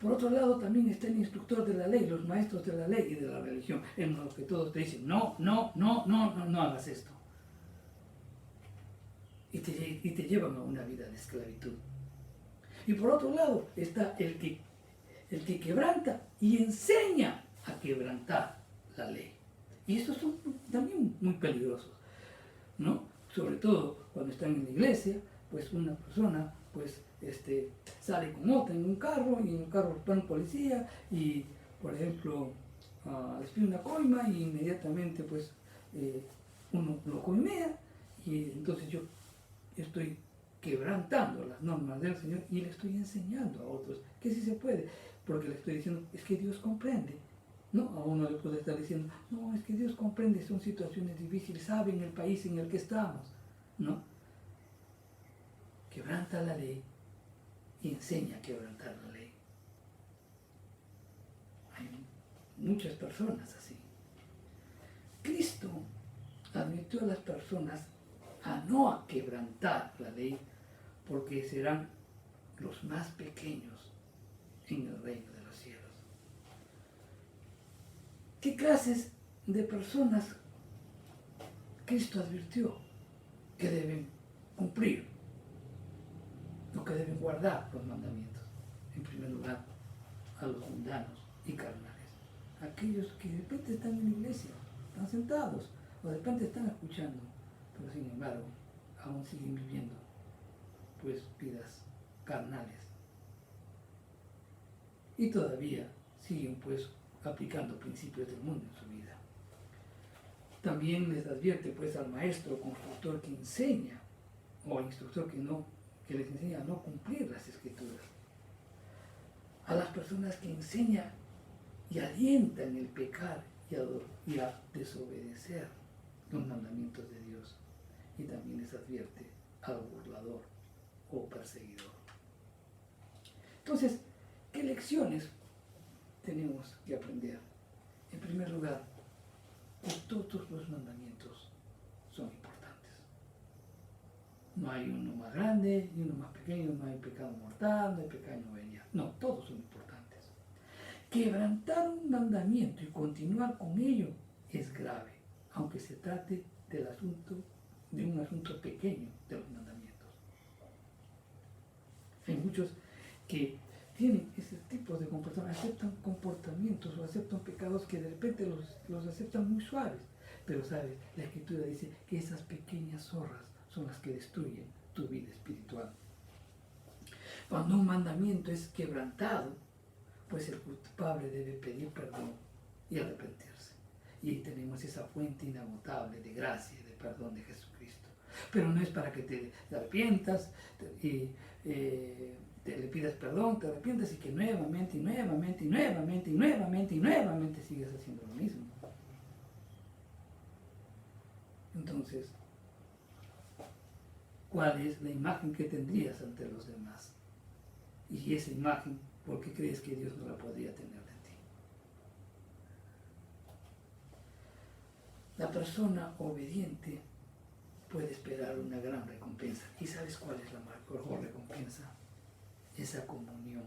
Por otro lado, también está el instructor de la ley, los maestros de la ley y de la religión, en los que todos te dicen, no hagas esto. Y te llevan a una vida de esclavitud. Y por otro lado está el que quebranta y enseña a quebrantar la ley. Y estos son también muy peligrosos, ¿no? Sobre todo cuando están en la iglesia, pues una persona sale con otra en un carro y en el carro está un policía y, por ejemplo, les pide una coima y inmediatamente pues uno lo coimea y entonces yo estoy quebrantando las normas del Señor y le estoy enseñando a otros que sí se puede, porque le estoy diciendo, es que Dios comprende. No, a uno le puede estar diciendo, no, es que Dios comprende, son situaciones difíciles, sabe en el país en el que estamos, ¿no? Quebranta la ley y enseña a quebrantar la ley. Hay muchas personas así. Cristo advirtió a las personas a no quebrantar la ley porque serán los más pequeños en el reino de los cielos. ¿Qué clases de personas Cristo advirtió que deben cumplir o que deben guardar los mandamientos? En primer lugar, a los mundanos y carnales. Aquellos que de repente están en la iglesia, están sentados, o de repente están escuchando, pero sin embargo, aún siguen viviendo, pues, vidas carnales. Y todavía siguen, pues, aplicando principios del mundo en su vida. También les advierte, pues, al maestro constructor que enseña, o al instructor que les enseña a no cumplir las Escrituras. A las personas que enseñan y alientan el pecar y a desobedecer los mandamientos de Dios. Y también les advierte al burlador o perseguidor. Entonces, ¿qué lecciones tenemos que aprender? En primer lugar, que todos los mandamientos son importantes. No hay uno más grande y uno más pequeño, no hay pecado mortal, no hay pecado venial. No, todos son importantes. Quebrantar un mandamiento y continuar con ello es grave, aunque se trate de un asunto pequeño de los mandamientos. Hay muchos que tienen ese tipo de comportamientos, aceptan comportamientos o aceptan pecados que de repente los aceptan muy suaves. Pero sabes, la Escritura dice que esas pequeñas zorras son las que destruyen tu vida espiritual. Cuando un mandamiento es quebrantado, pues el culpable debe pedir perdón y arrepentirse. Y ahí tenemos esa fuente inagotable de gracia y de perdón de Jesucristo. Pero no es para que te arrepientas y le pidas perdón, te arrepientas y que nuevamente sigues haciendo lo mismo. Entonces, ¿cuál es la imagen que tendrías ante los demás? Y esa imagen, ¿por qué crees que Dios no la podría tener de ti? La persona obediente puede esperar una gran recompensa. ¿Y sabes cuál es la mejor recompensa? Esa comunión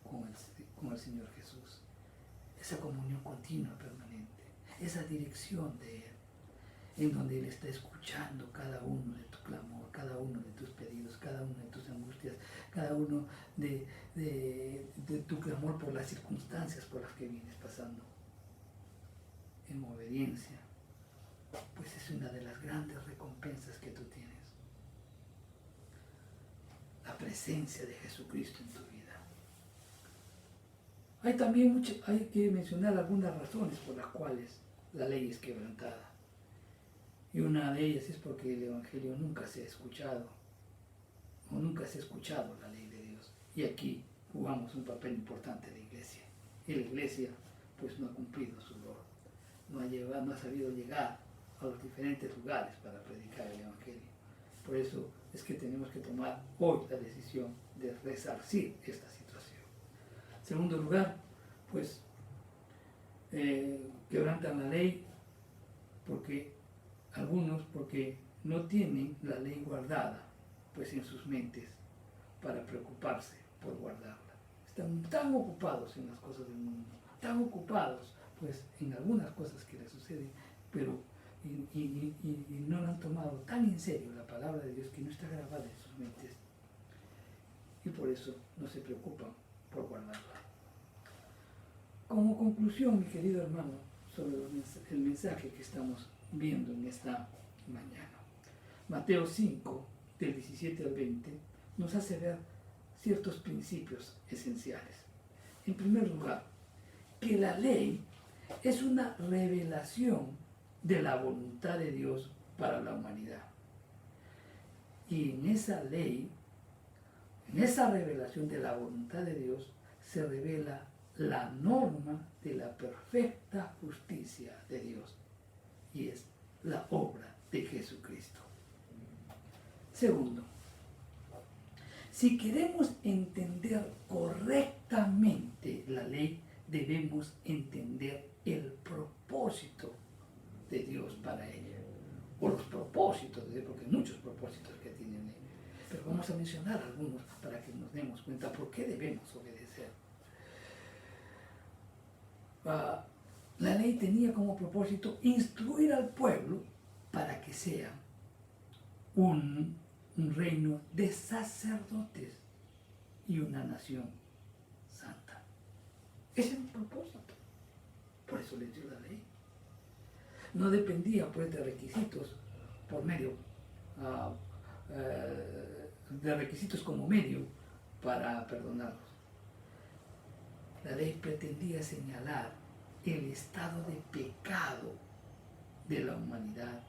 con el Señor Jesús. Esa comunión continua, permanente. Esa dirección de Él, en donde Él está escuchando cada uno de tu clamor, cada uno de tus pedidos, cada una de tus angustias, cada uno de tu clamor por las circunstancias por las que vienes pasando. En obediencia pues es una de las grandes recompensas que tú tienes. La presencia de Jesucristo en tu vida. Hay también hay que mencionar algunas razones por las cuales la ley es quebrantada. Y una de ellas es porque el Evangelio nunca se ha escuchado, o nunca se ha escuchado la ley de Dios. Y aquí jugamos un papel importante de iglesia. Y la iglesia pues no ha cumplido su rol, no ha sabido llegar a los diferentes lugares para predicar el Evangelio. Por eso es que tenemos que tomar hoy la decisión de resarcir esta situación. En segundo lugar, pues quebrantan la ley porque no tienen la ley guardada pues en sus mentes para preocuparse por guardarla. Están tan ocupados en las cosas del mundo, tan ocupados pues en algunas cosas que les suceden, pero y no lo han tomado tan en serio la palabra de Dios que no está grabada en sus mentes, y por eso no se preocupan por guardarla. Como conclusión, mi querido hermano, sobre el mensaje que estamos viendo en esta mañana, Mateo 5, del 17 al 20, nos hace ver ciertos principios esenciales. En primer lugar, que la ley es una revelación de la voluntad de Dios para la humanidad. Y en esa ley, en esa revelación de la voluntad de Dios, se revela la norma de la perfecta justicia de Dios, y es la obra de Jesucristo. Segundo, si queremos entender correctamente la ley, debemos entender el propósito de Dios para ella, o los propósitos de Dios, porque hay muchos propósitos que tiene la ley, pero vamos a mencionar algunos para que nos demos cuenta por qué debemos obedecer. La ley tenía como propósito instruir al pueblo para que sea un reino de sacerdotes y una nación santa. Ese es el propósito. Por eso les dio la ley. No dependía pues de requisitos por medio, de requisitos como medio para perdonarlos. La ley pretendía señalar el estado de pecado de la humanidad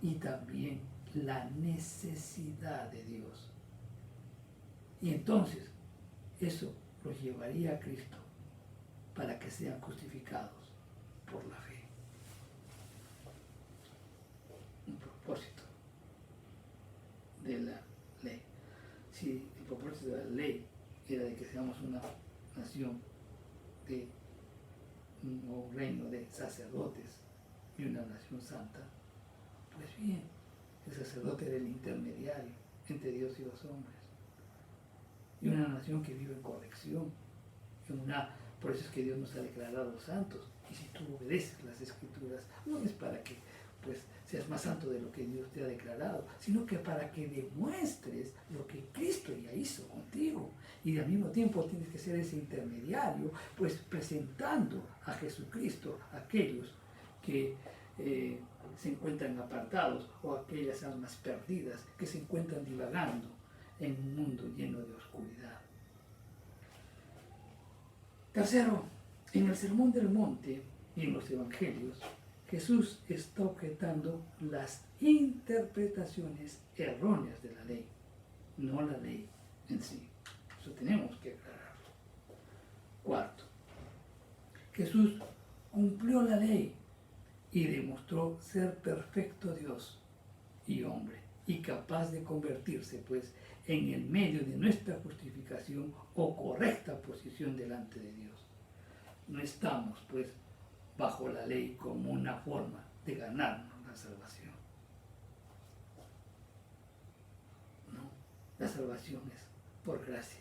y también la necesidad de Dios. Y entonces eso los llevaría a Cristo para que sean justificados por la fe. Un propósito de la ley. Si el propósito de la ley era de que seamos una nación de un reino de sacerdotes y una nación santa, pues bien, el sacerdote era el intermediario entre Dios y los hombres, y una nación que vive en corrección, por eso es que Dios nos ha declarado santos. Y si tú obedeces las escrituras, no es para que pues seas más santo de lo que Dios te ha declarado, sino que para que demuestres lo que Cristo ya hizo contigo. Y al mismo tiempo tienes que ser ese intermediario, pues presentando a Jesucristo a aquellos que se encuentran apartados, o aquellas almas perdidas que se encuentran divagando en un mundo lleno de oscuridad. Tercero, en el Sermón del Monte y en los Evangelios, Jesús está objetando las interpretaciones erróneas de la ley, no la ley en sí. Eso tenemos que aclararlo. Cuarto, Jesús cumplió la ley y demostró ser perfecto Dios y hombre, y capaz de convertirse pues en el medio de nuestra justificación o correcta posición delante de Dios. No estamos pues bajo la ley como una forma de ganarnos la salvación. No, la salvación es por gracia.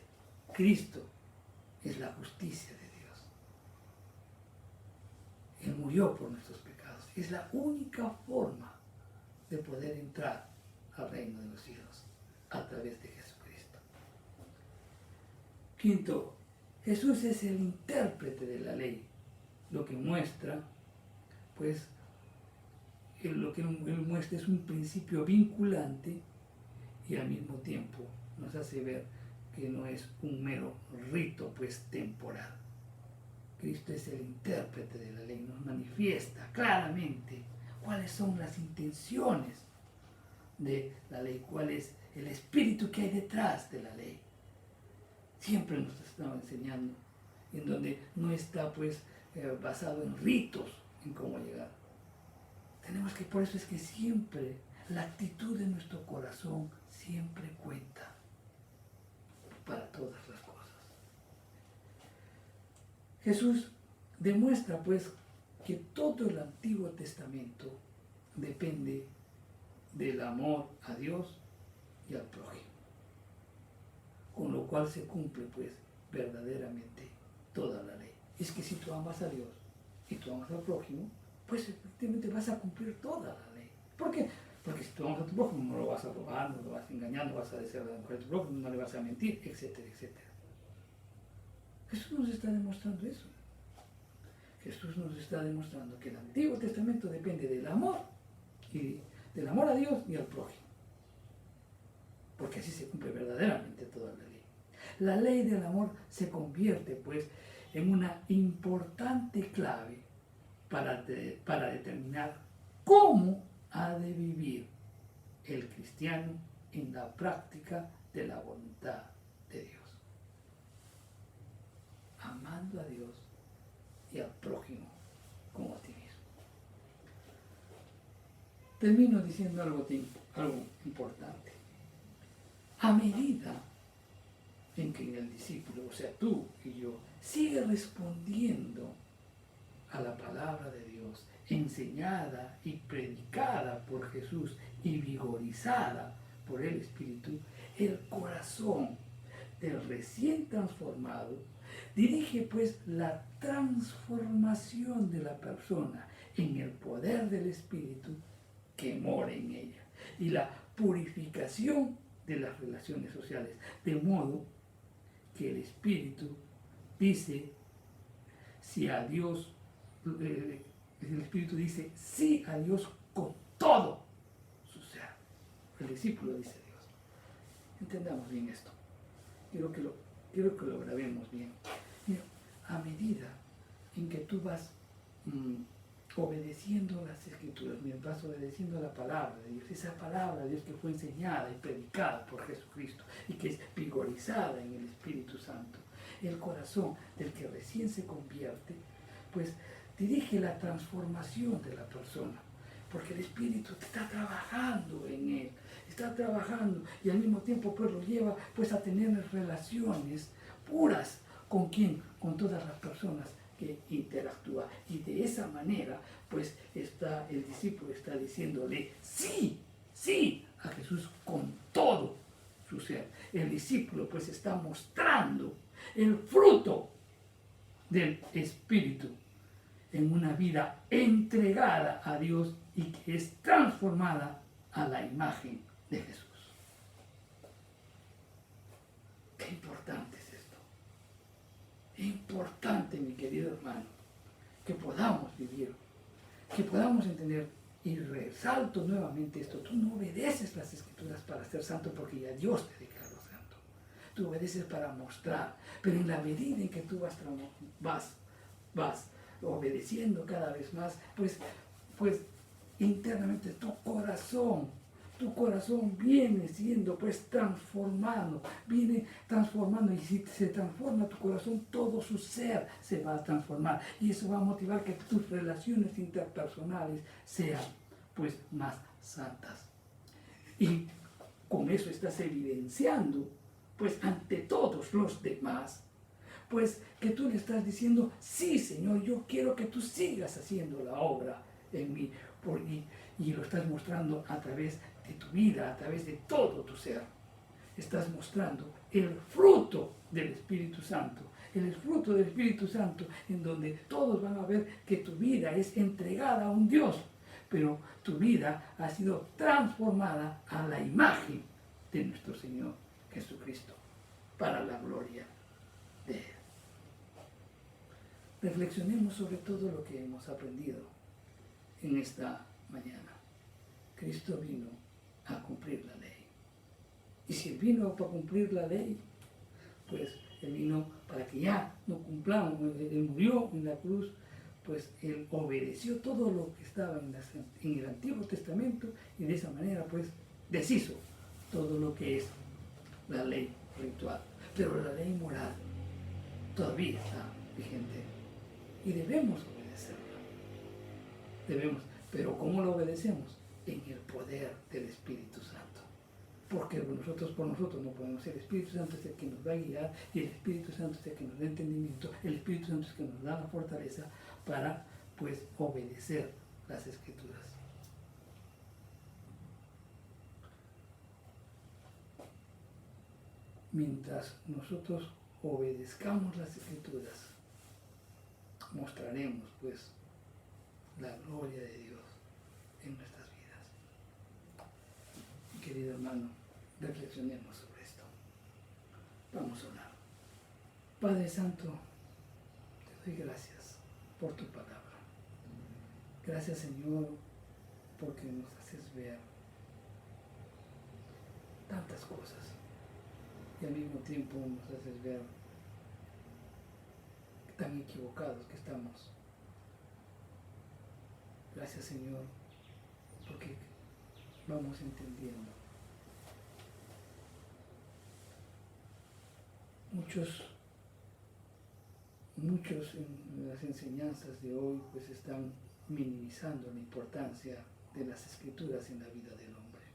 Cristo es la justicia de Dios. Él murió por nuestros pecados. Es la única forma de poder entrar al reino de los cielos a través de Jesucristo. Quinto, Jesús es el intérprete de la ley, lo que muestra pues lo que Él muestra es un principio vinculante y al mismo tiempo nos hace ver que no es un mero rito pues temporal. Cristo es el intérprete de la ley, nos manifiesta claramente cuáles son las intenciones de la ley, cuál es el espíritu que hay detrás de la ley. Siempre nos está enseñando, en donde no está pues basado en ritos, en cómo llegar. Tenemos que, por eso es que siempre la actitud de nuestro corazón siempre cuenta para todas las cosas. Jesús demuestra pues que todo el Antiguo Testamento depende del amor a Dios y al prójimo, con lo cual se cumple pues verdaderamente toda la ley. Es que si tú amas a Dios y tú amas al prójimo, pues efectivamente vas a cumplir toda la ley. ¿Por qué? Porque si tú amas a tu prójimo no lo vas a robar, no lo vas a engañar, no vas a desear a la mujer de tu prójimo, no le vas a mentir, etcétera, etcétera. Jesús nos está demostrando eso. Jesús nos está demostrando que el Antiguo Testamento depende del amor a Dios y al prójimo. Porque así se cumple verdaderamente toda la ley. La ley del amor se convierte pues en una importante clave para determinar cómo ha de vivir el cristiano en la práctica de la voluntad de Dios. Amando a Dios y al prójimo como a ti mismo. Termino diciendo algo importante. A medida en que el discípulo, o sea, tú y yo, sigue respondiendo a la palabra de Dios, enseñada y predicada por Jesús y vigorizada por el Espíritu, el corazón del recién transformado dirige pues la transformación de la persona en el poder del Espíritu que mora en ella y la purificación de las relaciones sociales, de modo que el Espíritu dice si a Dios, el Espíritu dice sí a Dios con todo su ser. El discípulo dice a Dios. Entendamos bien esto. Quiero que lo grabemos bien. Mira, a medida en que tú vas obedeciendo las Escrituras, vas obedeciendo la palabra de Dios, esa palabra de Dios que fue enseñada y predicada por Jesucristo y que es vigorizada en el Espíritu Santo, el corazón del que recién se convierte, pues dirige la transformación de la persona, porque el Espíritu está trabajando en él, está trabajando y al mismo tiempo pues lo lleva pues a tener relaciones puras. ¿Con quién? Con todas las personas que interactúa. Y de esa manera, pues el discípulo está diciéndole sí a Jesús con todo su ser. El discípulo pues está mostrando el fruto del Espíritu en una vida entregada a Dios y que es transformada a la imagen de Jesús. Qué importante es esto. Es importante, mi querido hermano, que podamos vivir, que podamos entender, y resalto nuevamente esto, tú no obedeces las Escrituras para ser santo porque ya Dios te declaró santo. Tú obedeces para mostrar, pero en la medida en que tú vas obedeciendo cada vez más, pues internamente tu corazón viene siendo pues transformado, y si se transforma tu corazón, todo su ser se va a transformar y eso va a motivar que tus relaciones interpersonales sean pues más santas. Y con eso estás evidenciando pues ante todos los demás pues que tú le estás diciendo, sí Señor, yo quiero que tú sigas haciendo la obra en mí, y lo estás mostrando a través de tu vida, a través de todo tu ser. Estás mostrando el fruto del Espíritu Santo, el fruto del Espíritu Santo en donde todos van a ver que tu vida es entregada a un Dios, pero tu vida ha sido transformada a la imagen de nuestro Señor Jesucristo, para la gloria de Él. Reflexionemos sobre todo lo que hemos aprendido en esta mañana. Cristo vino a cumplir la ley. Y si Él vino para cumplir la ley, pues Él vino para que ya no cumplamos. Él murió en la cruz, pues Él obedeció todo lo que estaba en el Antiguo Testamento y de esa manera pues deshizo todo lo que es la ley ritual. Pero la ley moral todavía está vigente y debemos obedecerla. Debemos, pero ¿cómo lo obedecemos? En el poder del Espíritu Santo. Porque por nosotros no podemos. El Espíritu Santo es el que nos va a guiar y el Espíritu Santo es el que nos da entendimiento. El Espíritu Santo es el que nos da la fortaleza para, pues, obedecer las Escrituras. Mientras nosotros obedezcamos las Escrituras, mostraremos, pues, la gloria de Dios en nuestras vidas. Querido hermano, reflexionemos sobre esto. Vamos a orar. Padre Santo, te doy gracias por tu palabra. Gracias, Señor, porque nos haces ver tantas cosas y al mismo tiempo nos haces ver tan equivocados que estamos. Gracias, Señor, porque vamos entendiendo. Muchos en las enseñanzas de hoy pues están minimizando la importancia de las Escrituras en la vida del hombre.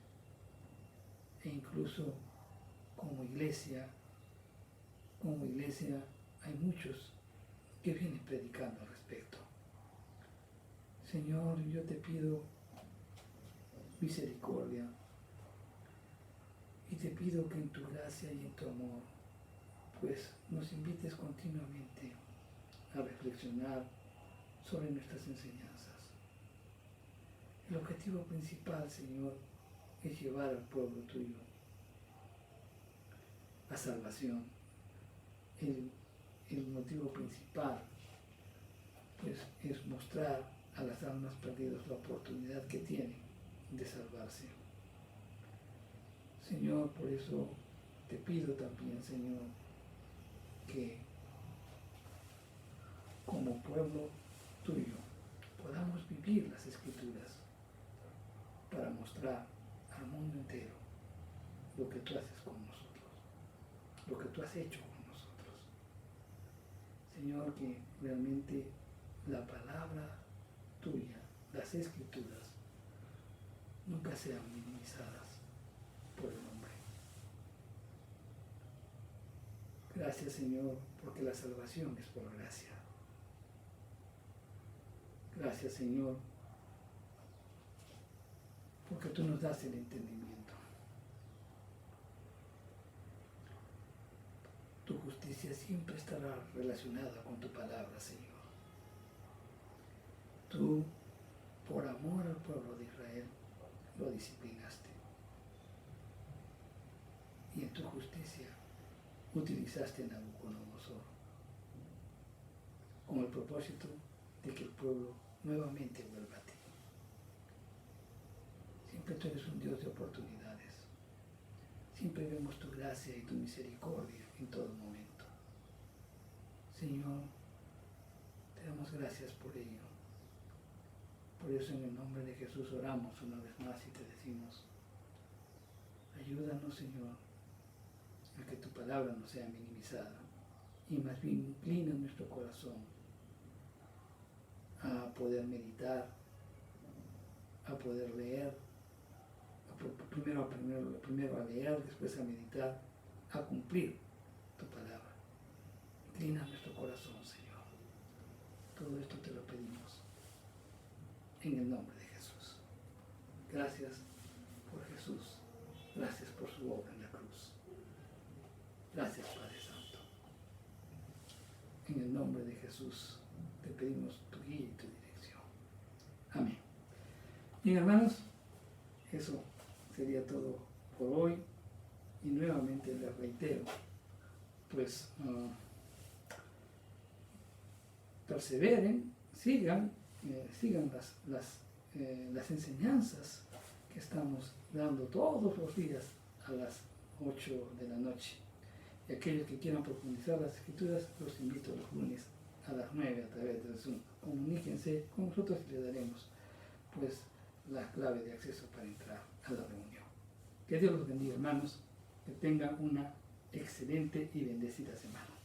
E incluso como iglesia hay muchos que vienen predicando al respecto. Señor, yo te pido misericordia y te pido que en tu gracia y en tu amor pues nos invites continuamente a reflexionar sobre nuestras enseñanzas. El objetivo principal, Señor, es llevar al pueblo tuyo a salvación. El motivo principal pues es mostrar a las almas perdidas la oportunidad que tienen de salvarse. Señor, por eso te pido también, Señor, que como pueblo tuyo podamos vivir las Escrituras para mostrar al mundo entero lo que tú haces con nosotros, lo que tú has hecho con nosotros. Señor, que realmente la palabra tuya, las Escrituras, nunca sean minimizadas por el hombre. Gracias, Señor, porque la salvación es por gracia. Gracias, Señor, porque tú nos das el entendimiento. Tu justicia siempre estará relacionada con tu palabra, Señor. Tú, por amor al pueblo de Israel, lo disciplinaste. Y en tu justicia utilizaste a Nabucodonosor con el propósito de que el pueblo nuevamente vuelva a ti. Siempre tú eres un Dios de oportunidades. Siempre vemos tu gracia y tu misericordia en todo momento. Señor, te damos gracias por ello. Por eso en el nombre de Jesús oramos una vez más y te decimos, ayúdanos, Señor, a que tu palabra no sea minimizada y más bien inclina nuestro corazón a poder meditar, a poder leer, primero a leer, después a meditar, a cumplir tu palabra. Inclina nuestro corazón, Señor. Todo esto te lo pedimos en el nombre de Jesús. Gracias por Jesús. Gracias por su obra en la cruz. Gracias, Padre Santo. En el nombre de Jesús te pedimos tu guía y tu dirección. Amén. Bien, hermanos, eso sería todo por hoy. Y nuevamente les reitero, pues perseveren, sigan las enseñanzas que estamos dando todos los días a las 8 de la noche. Y aquellos que quieran profundizar las escrituras, los invito los lunes a las 9 a través de Zoom. Comuníquense con nosotros y les daremos pues la clave de acceso para entrar a la reunión. Que Dios los bendiga, hermanos. Que tengan una excelente y bendecida semana.